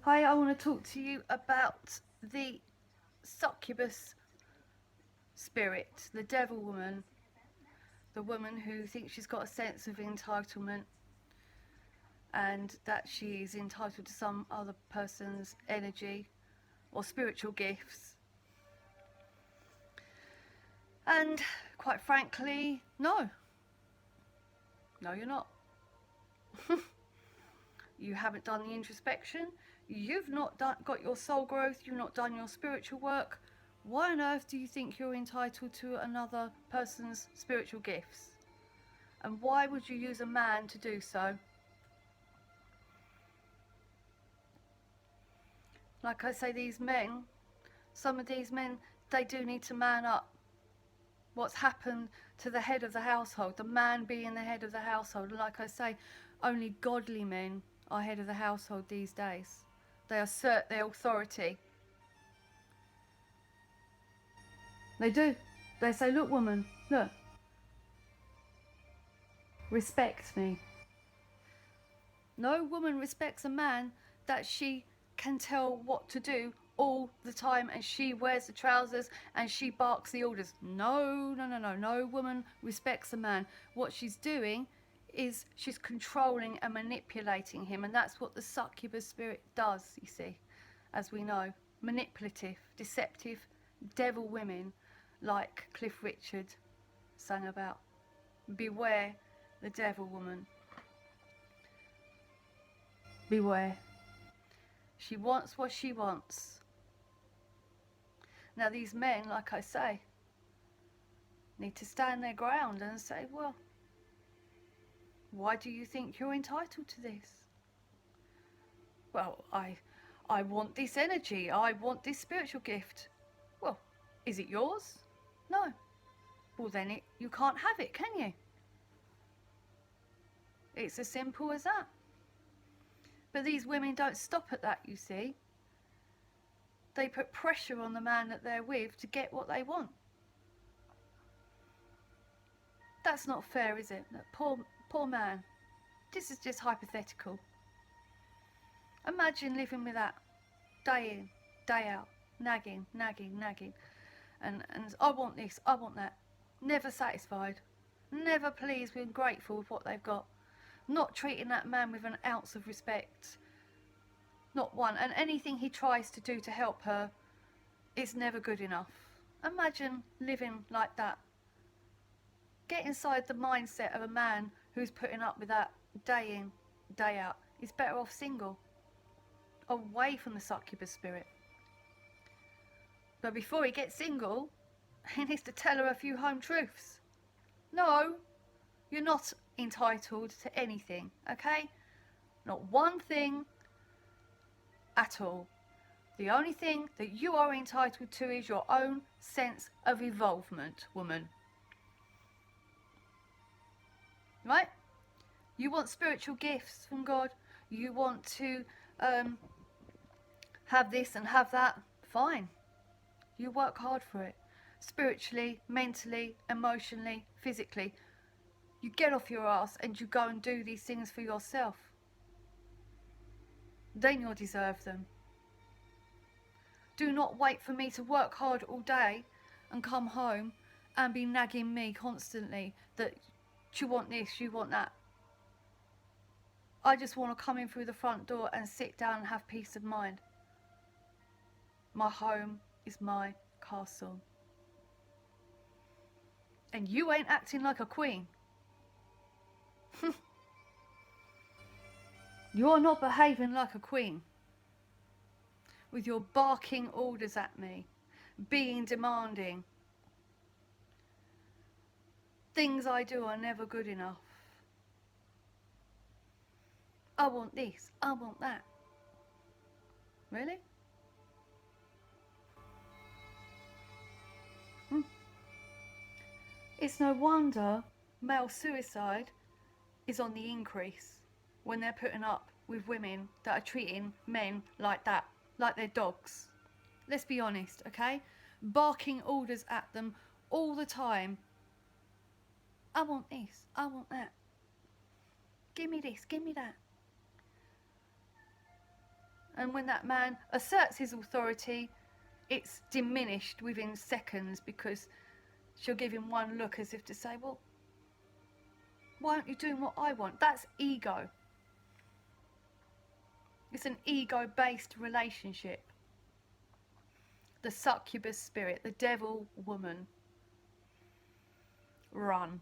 Hi, I want to talk to you about the succubus spirit, the devil woman, the woman who thinks she's got a sense of entitlement and that she is entitled to some other person's energy or spiritual gifts. And quite frankly, no, you're not. You haven't done the introspection, you've not got your soul growth, you've not done your spiritual work. Why on earth do you think you're entitled to another person's spiritual gifts? And why would you use a man to do so? Like I say, these men, some of these men, they do need to man up. What's happened to the head of the household, the man being the head of the household? Like I say, only godly men are head of the household these days. They assert their authority. They do. They say, look, woman, look, respect me. No woman respects a man that she can tell what to do all the time, and she wears the trousers and she barks the orders. No, no, no, no. No woman respects a man. What she's doing is she's controlling and manipulating him, and that's what the succubus spirit does, you see, as we know. Manipulative, deceptive, devil women, like Cliff Richard sang about. Beware the devil woman. Beware. She wants what she wants. Now these men, like I say, need to stand their ground and say, well, why do you think you're entitled to this? Well, I want this energy. I want this spiritual gift. Well, is it yours? No. Well, then you can't have it, can you? It's as simple as that. But these women don't stop at that, you see. They put pressure on the man that they're with to get what they want. That's not fair, is it? That poor man. This is just hypothetical. Imagine living with that day in, day out, nagging. And I want this, I want that. Never satisfied. Never pleased and grateful with what they've got. Not treating that man with an ounce of respect. Not one. And anything he tries to do to help her, it's never good enough. Imagine living like that. Get inside the mindset of a man who's putting up with that day in, day out. He's better off single. Away from the succubus spirit. But before he gets single, he needs to tell her a few home truths. No, you're not entitled to anything, okay? Not one thing at all. The only thing that you are entitled to is your own sense of involvement, woman. Right? You want spiritual gifts from God. You want to have this and have that. Fine. You work hard for it. Spiritually, mentally, emotionally, physically. You get off your ass and you go and do these things for yourself. Then you'll deserve them. Do not wait for me to work hard all day and come home and be nagging me constantly that you want this, you want that. I just want to come in through the front door and sit down and have peace of mind. My home is my castle. And you ain't acting like a queen. You're not behaving like a queen. With your barking orders at me, being demanding. Things I do are never good enough. I want this, I want that. Really? It's no wonder male suicide is on the increase when they're putting up with women that are treating men like that, like they're dogs. Let's be honest, okay? Barking orders at them all the time. I want this, I want that. Give me this, give me that. And when that man asserts his authority, it's diminished within seconds, because she'll give him one look as if to say, well, why aren't you doing what I want? That's ego. It's an ego-based relationship. The succubus spirit, the devil woman. Run.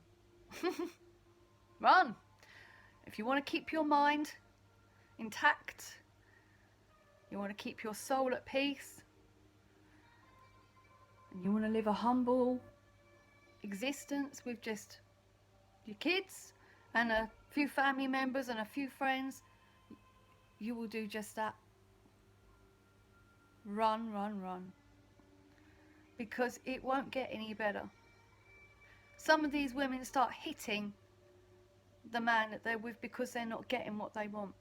Run. If you want to keep your mind intact, you want to keep your soul at peace, and you want to live a humble existence with just your kids and a few family members and a few friends, you will do just that. Run, run, run. Because it won't get any better. Some of these women start hitting the man that they're with because they're not getting what they want.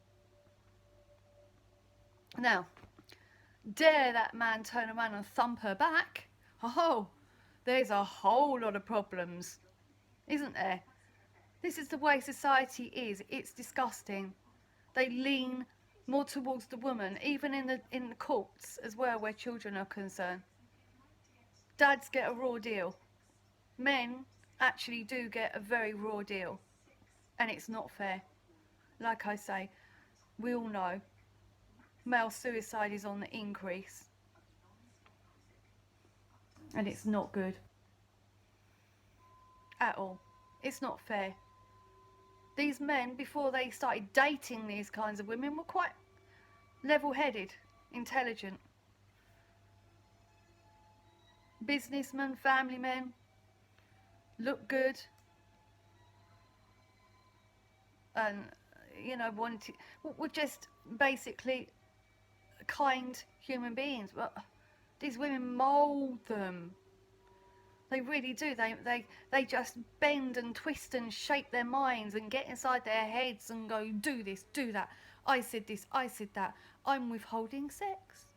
Now, dare that man turn around and thump her back? Oh, there's a whole lot of problems, isn't there? This is the way society is. It's disgusting. They lean more towards the woman, even in the courts as well, where children are concerned. Dads get a raw deal. Men actually do get a very raw deal, and it's not fair. Like I say, we all know male suicide is on the increase, and it's not good at all. It's not fair. These men, before they started dating these kinds of women, were quite level-headed, intelligent. Businessmen, family men, look good, and were just basically kind human beings. But these women mould them. They really do. They just bend and twist and shape their minds and get inside their heads and go, do this, do that. I said this, I said that. I'm withholding sex.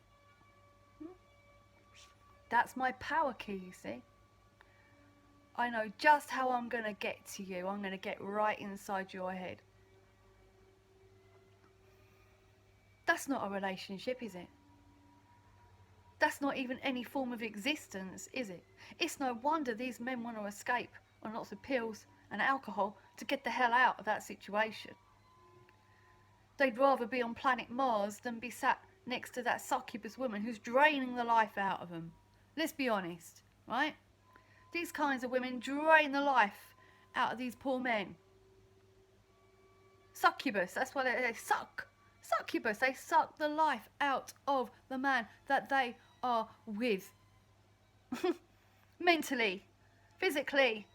That's my power key, you see. I know just how I'm going to get to you. I'm going to get right inside your head. That's not a relationship, is it? That's not even any form of existence, is it? It's no wonder these men want to escape on lots of pills and alcohol to get the hell out of that situation. They'd rather be on planet Mars than be sat next to that succubus woman who's draining the life out of them. Let's be honest, right? These kinds of women drain the life out of these poor men. Succubus, that's what they suck. Succubus, they suck the life out of the man that they are with. Mentally, physically,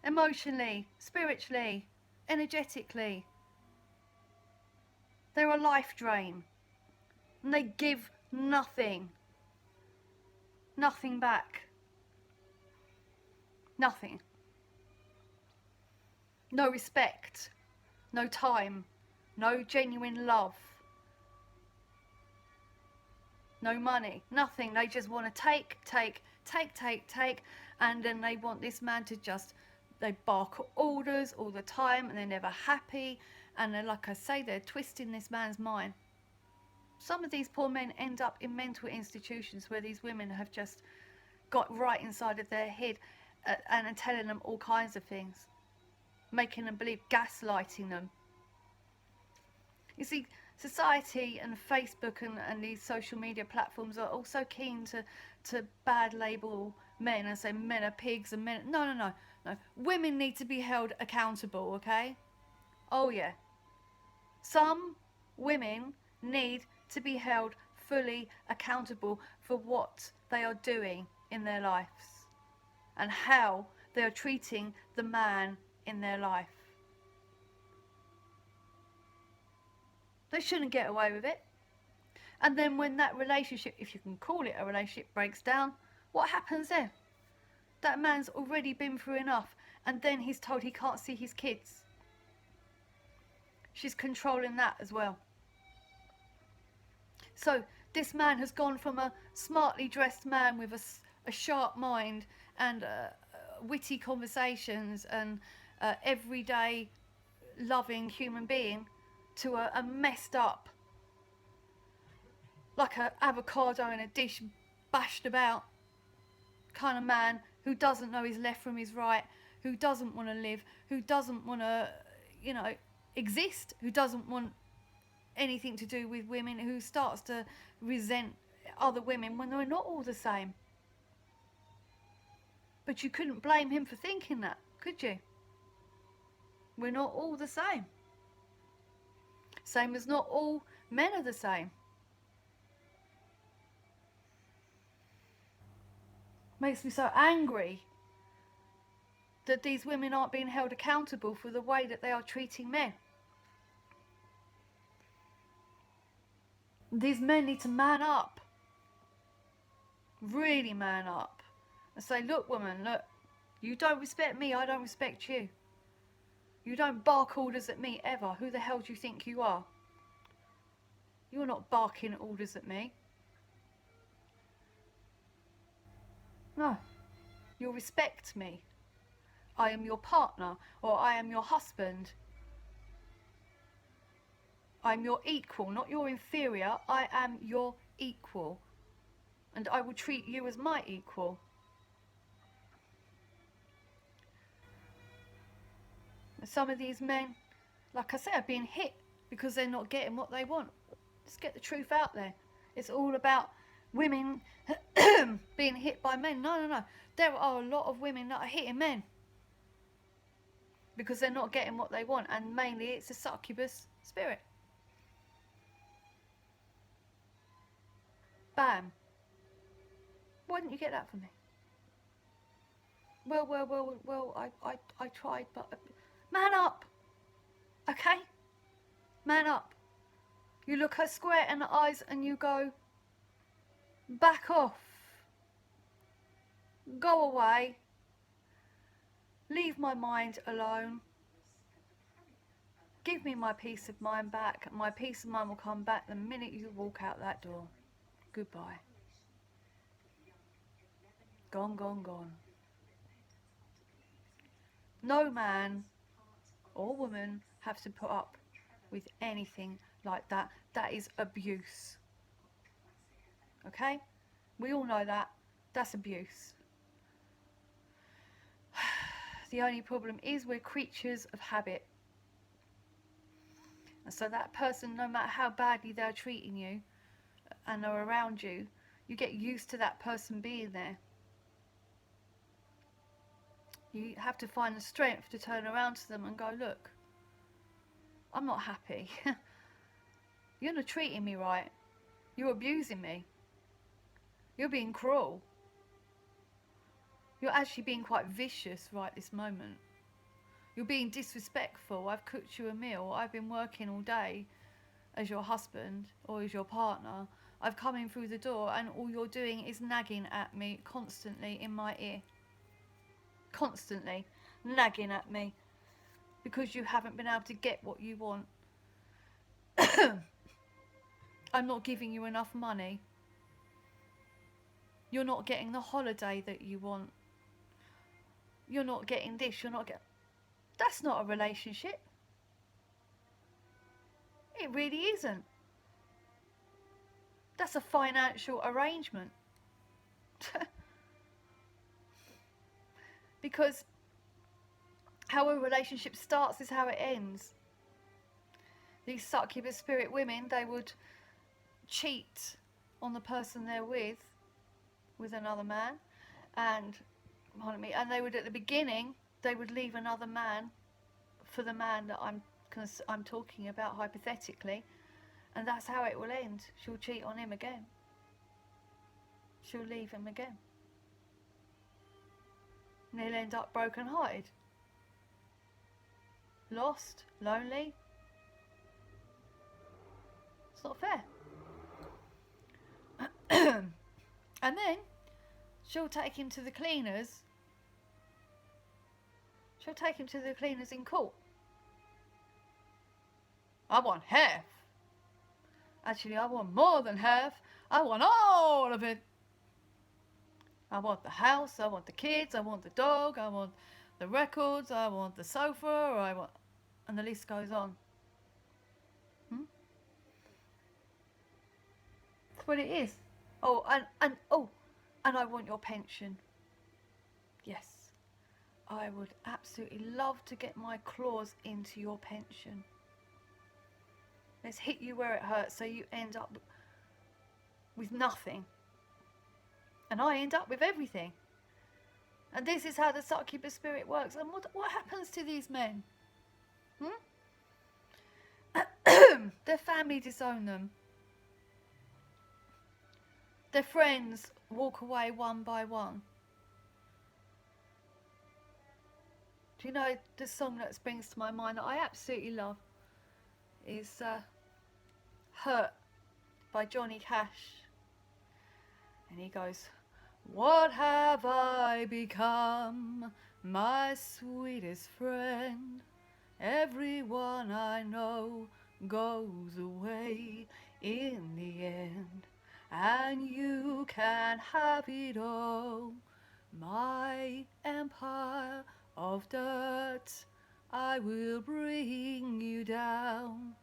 emotionally, spiritually, energetically. They're a life drain. And they give nothing. Nothing back. Nothing. No respect. No time. No genuine love. No money. Nothing. They just want to take. And then they want this man to just, they bark orders all the time and they're never happy. And then, like I say, they're twisting this man's mind. Some of these poor men end up in mental institutions where these women have just got right inside of their head and are telling them all kinds of things. Making them believe, gaslighting them. You see, society and Facebook and these social media platforms are also keen to bad label men and say men are pigs and men... No. Women need to be held accountable, okay? Oh, yeah. Some women need to be held fully accountable for what they are doing in their lives and how they are treating the man in their life. They shouldn't get away with it. And then when that relationship, if you can call it a relationship, breaks down, what happens then? That man's already been through enough, and then he's told he can't see his kids. She's controlling that as well. So this man has gone from a smartly dressed man with a sharp mind and witty conversations and everyday loving human being to a messed up like a avocado in a dish, bashed about kind of man who doesn't know his left from his right, who doesn't want to live, who doesn't want to, you know, exist, who doesn't want anything to do with women, who starts to resent other women when they're not all the same. But you couldn't blame him for thinking that, could you? We're not all the same. Same as not all men are the same. Makes me so angry that these women aren't being held accountable for the way that they are treating men. These men need to man up. Really man up. And say, look, woman, look, you don't respect me, I don't respect you. You don't bark orders at me ever. Who the hell do you think you are? You're not barking orders at me. No. You'll respect me. I am your partner, or I am your husband. I'm your equal, not your inferior. I am your equal. And I will treat you as my equal. Some of these men, like I said, are being hit because they're not getting what they want. Let's get the truth out there. It's all about women being hit by men. No. There are a lot of women that are hitting men because they're not getting what they want, and mainly it's a succubus spirit. Bam. Why didn't you get that from me? Well, I tried, but man up, okay? Man up. You look her square in the eyes and you go, back off. Go away. Leave my mind alone. Give me my peace of mind back. My peace of mind will come back the minute you walk out that door. Goodbye. Gone, gone, gone. No man or woman have to put up with anything like that. That is abuse. Okay? We all know that. That's abuse. The only problem is we're creatures of habit. And so that person, no matter how badly they're treating you and are around you, you get used to that person being there. You have to find the strength to turn around to them and go, look, I'm not happy. You're not treating me right. You're abusing me. You're being cruel. You're actually being quite vicious right this moment. You're being disrespectful. I've cooked you a meal. I've been working all day as your husband or as your partner. I've come in through the door and all you're doing is nagging at me constantly in my ear. Constantly nagging at me because you haven't been able to get what you want. I'm not giving you enough money. You're not getting the holiday that you want. You're not getting this, you're not getting... That's not a relationship. It really isn't. That's a financial arrangement. Because how a relationship starts is how it ends. These succubus spirit women, they would cheat on the person they're with another man, and they would, at the beginning, they would leave another man for the man that I'm talking about hypothetically, and that's how it will end. She'll cheat on him again. She'll leave him again. And he'll end up broken-hearted. Lost, lonely. It's not fair. And then she'll take him to the cleaners. She'll take him to the cleaners in court. I want half. Actually, I want more than half. I want all of it. I want the house, I want the kids, I want the dog, I want the records, I want the sofa, and the list goes on. what it is. Oh, and I want your pension. Yes, I would absolutely love to get my claws into your pension. Let's hit you where it hurts so you end up with nothing. And I end up with everything. And this is how the succubus spirit works. And what happens to these men? Their family disown them. Their friends walk away one by one. Do you know the song that springs to my mind that I absolutely love is Hurt by Johnny Cash. And he goes, what have I become, my sweetest friend? Everyone I know goes away in the end, and you can have it all. My empire of dirt, I will bring you down.